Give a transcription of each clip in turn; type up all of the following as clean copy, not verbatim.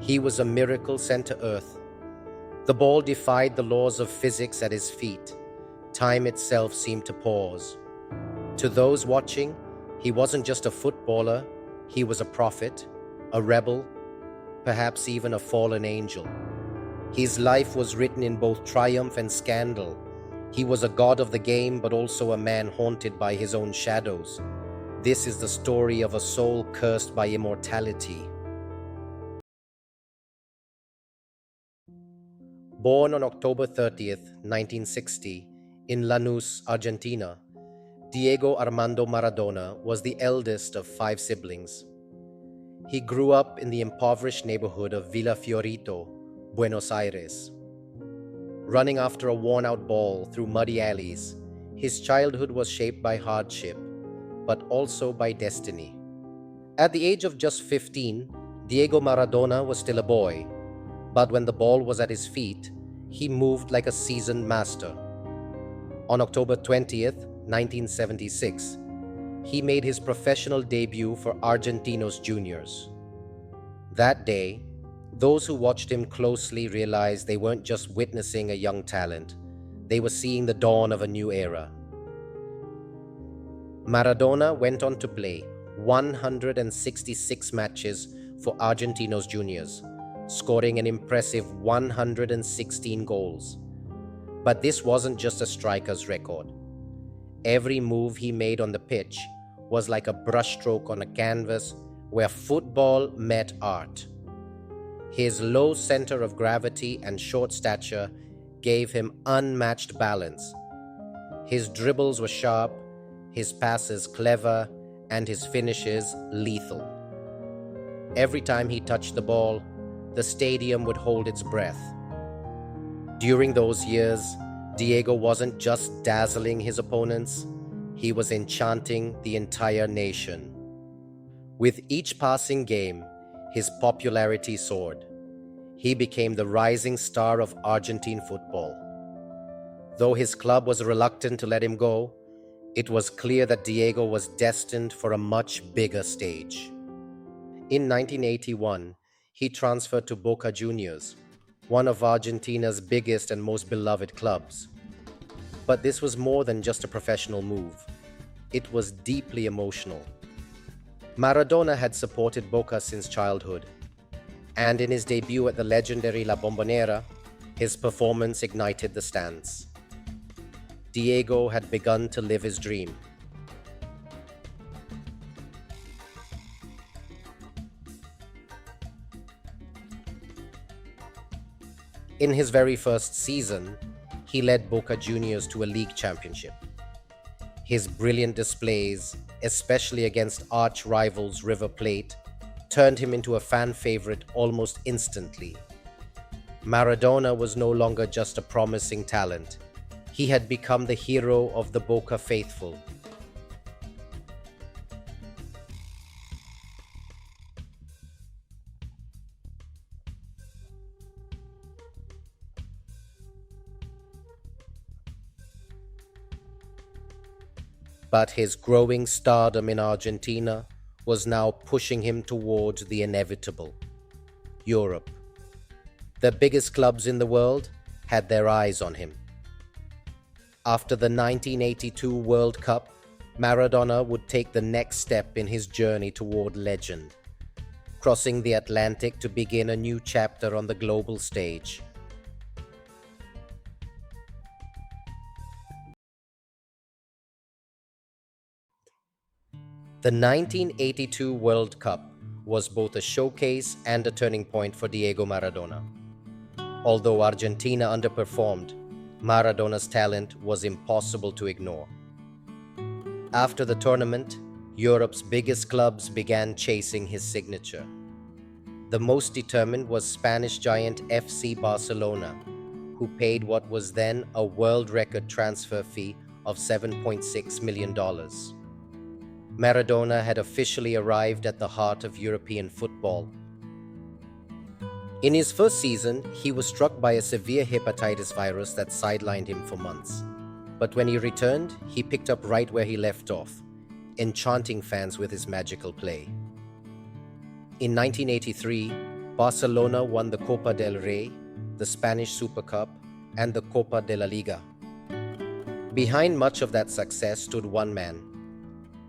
He was a miracle sent to earth. The ball defied the laws of physics at his feet. Time itself seemed to pause. To those watching, he wasn't just a footballer, he was a prophet, a rebel, perhaps even a fallen angel. His life was written in both triumph and scandal. He was a god of the game, but also a man haunted by his own shadows. This is the story of a soul cursed by immortality. Born on October 30th, 1960, in Lanús, Argentina, Diego Armando Maradona was the eldest of 5 siblings. He grew up in the impoverished neighborhood of Villa Fiorito, Buenos Aires. Running after a worn-out ball through muddy alleys, his childhood was shaped by hardship, but also by destiny. At the age of just 15, Diego Maradona was still a boy, but when the ball was at his feet, he moved like a seasoned master. On October 20th, 1976, he made his professional debut for Argentinos Juniors. That day, those who watched him closely realized they weren't just witnessing a young talent, they were seeing the dawn of a new era. Maradona went on to play 166 matches for Argentinos Juniors, scoring an impressive 116 goals. But this wasn't just a striker's record. Every move he made on the pitch was like a brushstroke on a canvas where football met art. His low center of gravity and short stature gave him unmatched balance. His dribbles were sharp, his passes clever, and his finishes lethal. Every time he touched the ball, the stadium would hold its breath. During those years, Diego wasn't just dazzling his opponents, he was enchanting the entire nation. With each passing game, his popularity soared. He became the rising star of Argentine football. Though his club was reluctant to let him go, it was clear that Diego was destined for a much bigger stage. In 1981, he transferred to Boca Juniors, one of Argentina's biggest and most beloved clubs. But this was more than just a professional move. It was deeply emotional. Maradona had supported Boca since childhood, and in his debut at the legendary La Bombonera, his performance ignited the stands. Diego had begun to live his dream. In his very first season, he led Boca Juniors to a league championship. His brilliant displays, especially against arch rivals River Plate, turned him into a fan favorite almost instantly. Maradona was no longer just a promising talent. He had become the hero of the Boca faithful. But his growing stardom in Argentina was now pushing him towards the inevitable: Europe. The biggest clubs in the world had their eyes on him. After the 1982 World Cup, Maradona would take the next step in his journey toward legend, crossing the Atlantic to begin a new chapter on the global stage. The 1982 World Cup was both a showcase and a turning point for Diego Maradona. Although Argentina underperformed, Maradona's talent was impossible to ignore. After the tournament, Europe's biggest clubs began chasing his signature. The most determined was Spanish giant FC Barcelona, who paid what was then a world record transfer fee of $7.6 million. Maradona had officially arrived at the heart of European football. In his first season, he was struck by a severe hepatitis virus that sidelined him for months. But when he returned, he picked up right where he left off, enchanting fans with his magical play. In 1983, Barcelona won the Copa del Rey, the Spanish Super Cup, and the Copa de la Liga. Behind much of that success stood one man,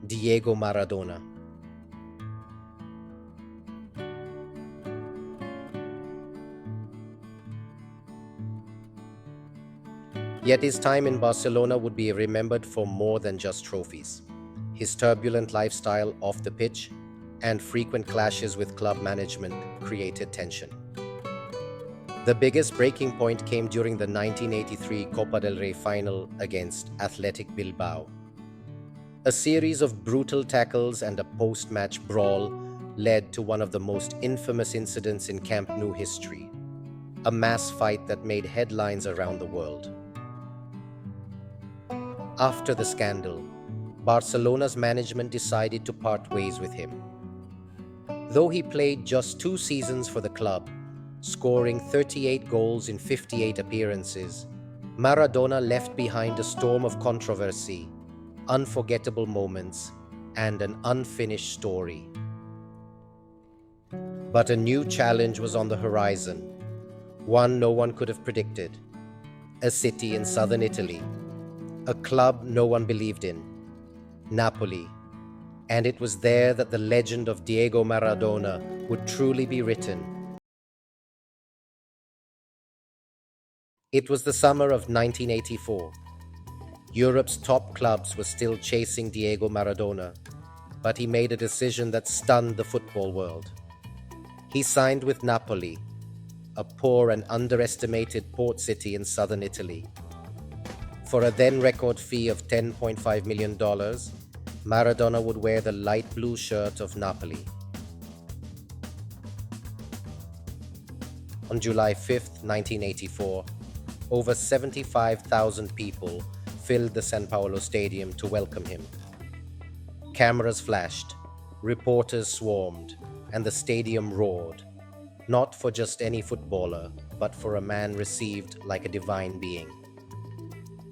Diego Maradona. Yet his time in Barcelona would be remembered for more than just trophies. His turbulent lifestyle off the pitch and frequent clashes with club management created tension. The biggest breaking point came during the 1983 Copa del Rey final against Athletic Bilbao. A series of brutal tackles and a post-match brawl led to one of the most infamous incidents in Camp Nou history, a mass fight that made headlines around the world. After the scandal, Barcelona's management decided to part ways with him. Though he played just 2 seasons for the club, scoring 38 goals in 58 appearances, Maradona left behind a storm of controversy, unforgettable moments, and an unfinished story. But a new challenge was on the horizon, one no one could have predicted. A city in southern Italy, a club no one believed in, Napoli. And it was there that the legend of Diego Maradona would truly be written. It was the summer of 1984. Europe's top clubs were still chasing Diego Maradona, but he made a decision that stunned the football world. He signed with Napoli, a poor and underestimated port city in southern Italy. For a then record fee of $10.5 million, Maradona would wear the light blue shirt of Napoli. On July 5, 1984, over 75,000 people filled the San Paolo Stadium to welcome him. Cameras flashed, reporters swarmed, and the stadium roared, not for just any footballer, but for a man received like a divine being.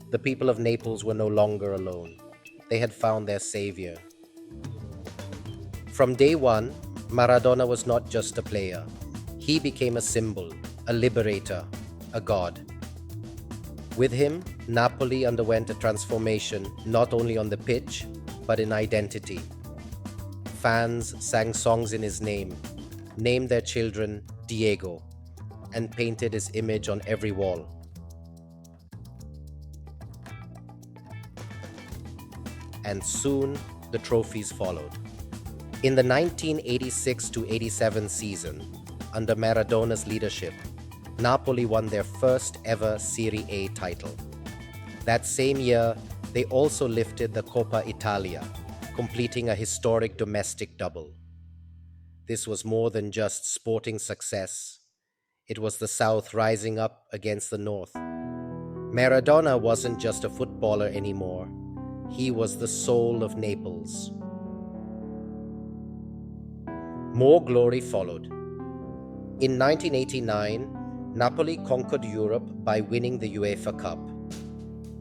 The people of Naples were no longer alone. They had found their savior. From day one, Maradona was not just a player. He became a symbol, a liberator, a god. With him, Napoli underwent a transformation not only on the pitch, but in identity. Fans sang songs in his name, named their children Diego, and painted his image on every wall. And soon, the trophies followed. In the 1986-87 season, under Maradona's leadership, Napoli won their first ever Serie A title. That same year, they also lifted the Coppa Italia, completing a historic domestic double. This was more than just sporting success. It was the South rising up against the North. Maradona wasn't just a footballer anymore. He was the soul of Naples. More glory followed. In 1989, Napoli conquered Europe by winning the UEFA Cup.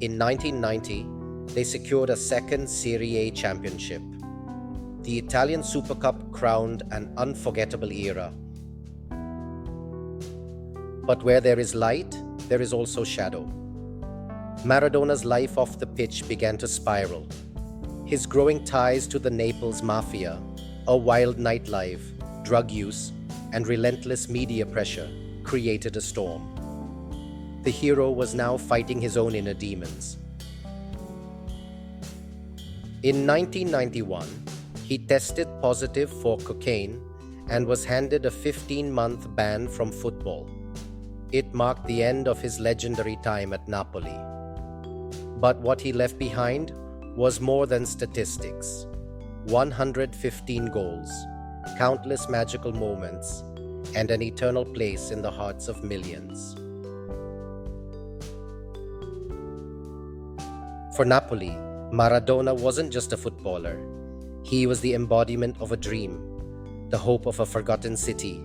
In 1990, they secured a second Serie A championship. The Italian Super Cup crowned an unforgettable era. But where there is light, there is also shadow. Maradona's life off the pitch began to spiral. His growing ties to the Naples mafia, a wild nightlife, drug use, and relentless media pressure created a storm. The hero was now fighting his own inner demons. In 1991, he tested positive for cocaine and was handed a 15-month ban from football. It marked the end of his legendary time at Napoli. But what he left behind was more than statistics. 115 goals, countless magical moments, and an eternal place in the hearts of millions. For Napoli, Maradona wasn't just a footballer. He was the embodiment of a dream, the hope of a forgotten city.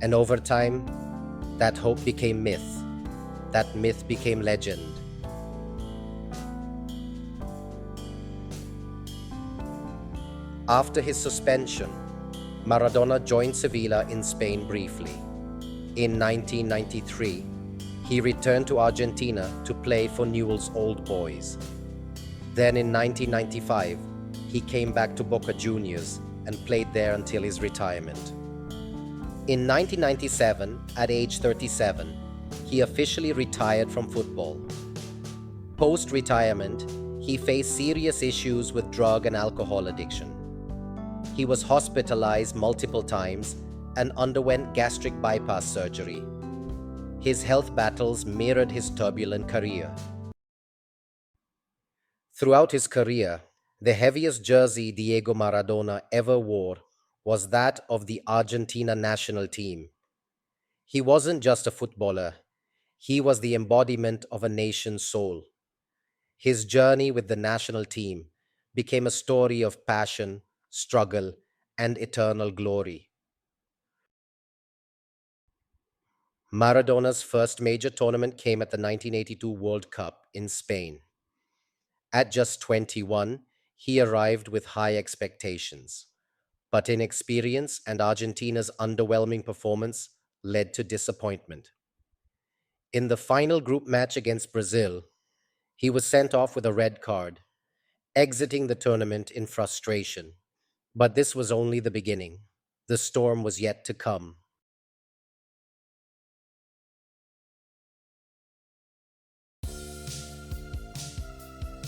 And over time, that hope became myth. That myth became legend. After his suspension, Maradona joined Sevilla in Spain briefly. In 1993, he returned to Argentina to play for Newell's Old Boys. Then in 1995, he came back to Boca Juniors and played there until his retirement. In 1997, at age 37, he officially retired from football. Post-retirement, he faced serious issues with drug and alcohol addiction. He was hospitalized multiple times and underwent gastric bypass surgery. His health battles mirrored his turbulent career. Throughout his career, the heaviest jersey Diego Maradona ever wore was that of the Argentina national team. He wasn't just a footballer, he was the embodiment of a nation's soul. His journey with the national team became a story of passion, struggle, and eternal glory. Maradona's first major tournament came at the 1982 World Cup in Spain. At just 21, he arrived with high expectations, but inexperience and Argentina's underwhelming performance led to disappointment. In the final group match against Brazil, he was sent off with a red card, exiting the tournament in frustration. But this was only the beginning. The storm was yet to come.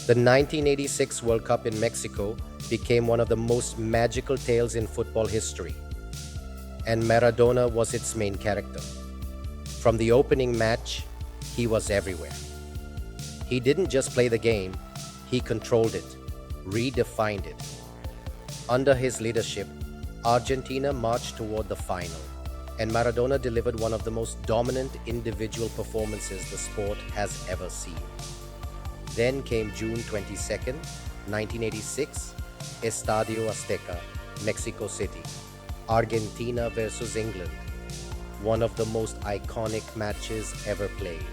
The 1986 World Cup in Mexico became one of the most magical tales in football history, and Maradona was its main character. From the opening match, he was everywhere. He didn't just play the game, he controlled it, redefined it. Under his leadership, Argentina marched toward the final, and Maradona delivered one of the most dominant individual performances the sport has ever seen. Then came June 22nd, 1986, Estadio Azteca, Mexico City, Argentina versus England, one of the most iconic matches ever played.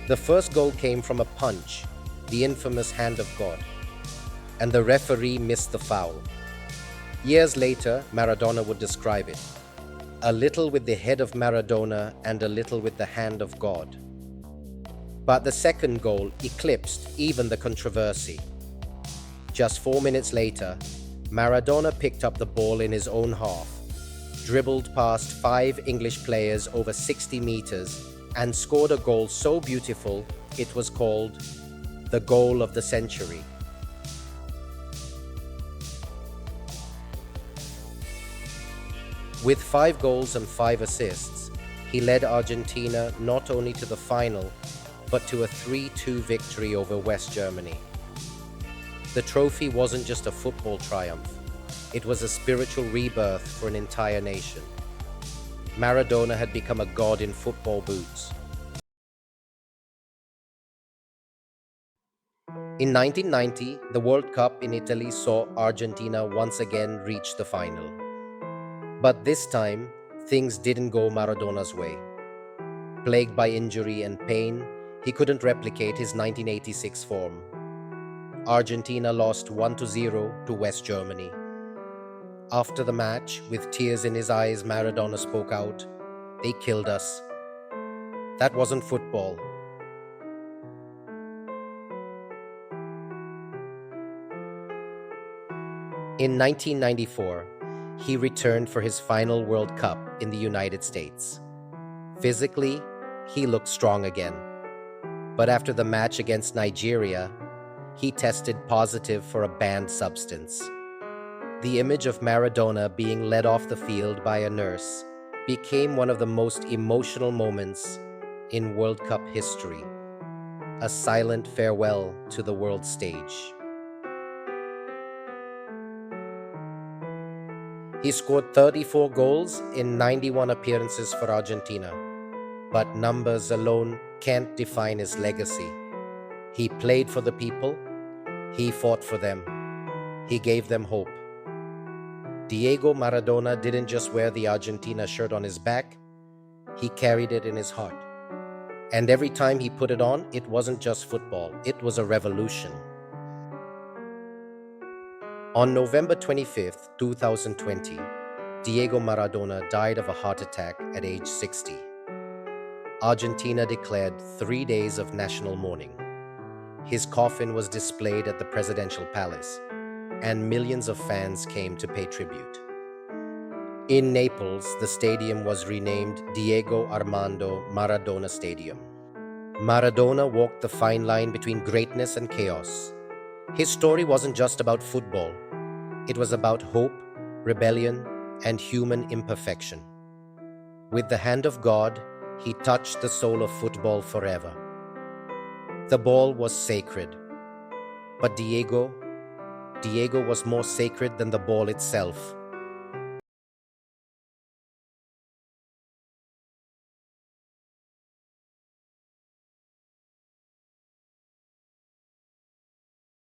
The first goal came from a punch, the infamous hand of God, and the referee missed the foul. Years later, Maradona would describe it, a little with the head of Maradona and a little with the hand of God. But the second goal eclipsed even the controversy. Just 4 minutes later, Maradona picked up the ball in his own half, dribbled past 5 English players over 60 meters, and scored a goal so beautiful it was called the goal of the century. With 5 goals and 5 assists, he led Argentina not only to the final, but to a 3-2 victory over West Germany. The trophy wasn't just a football triumph, it was a spiritual rebirth for an entire nation. Maradona had become a god in football boots. In 1990, the World Cup in Italy saw Argentina once again reach the final. But this time, things didn't go Maradona's way. Plagued by injury and pain, he couldn't replicate his 1986 form. Argentina lost 1-0 to West Germany. After the match, with tears in his eyes, Maradona spoke out, "They killed us. That wasn't football." In 1994, he returned for his final World Cup in the United States. Physically, he looked strong again. But after the match against Nigeria, he tested positive for a banned substance. The image of Maradona being led off the field by a nurse became one of the most emotional moments in World Cup history, a silent farewell to the world stage. He scored 34 goals in 91 appearances for Argentina, but numbers alone can't define his legacy. He played for the people, he fought for them, he gave them hope. Diego Maradona didn't just wear the Argentina shirt on his back, he carried it in his heart. And every time he put it on, it wasn't just football, it was a revolution. On November 25th, 2020, Diego Maradona died of a heart attack at age 60. Argentina declared 3 days of national mourning. His coffin was displayed at the presidential palace, and millions of fans came to pay tribute. In Naples, the stadium was renamed Diego Armando Maradona Stadium. Maradona walked the fine line between greatness and chaos. His story wasn't just about football. It was about hope, rebellion, and human imperfection. With the hand of God, he touched the soul of football forever. The ball was sacred, but Diego was more sacred than the ball itself.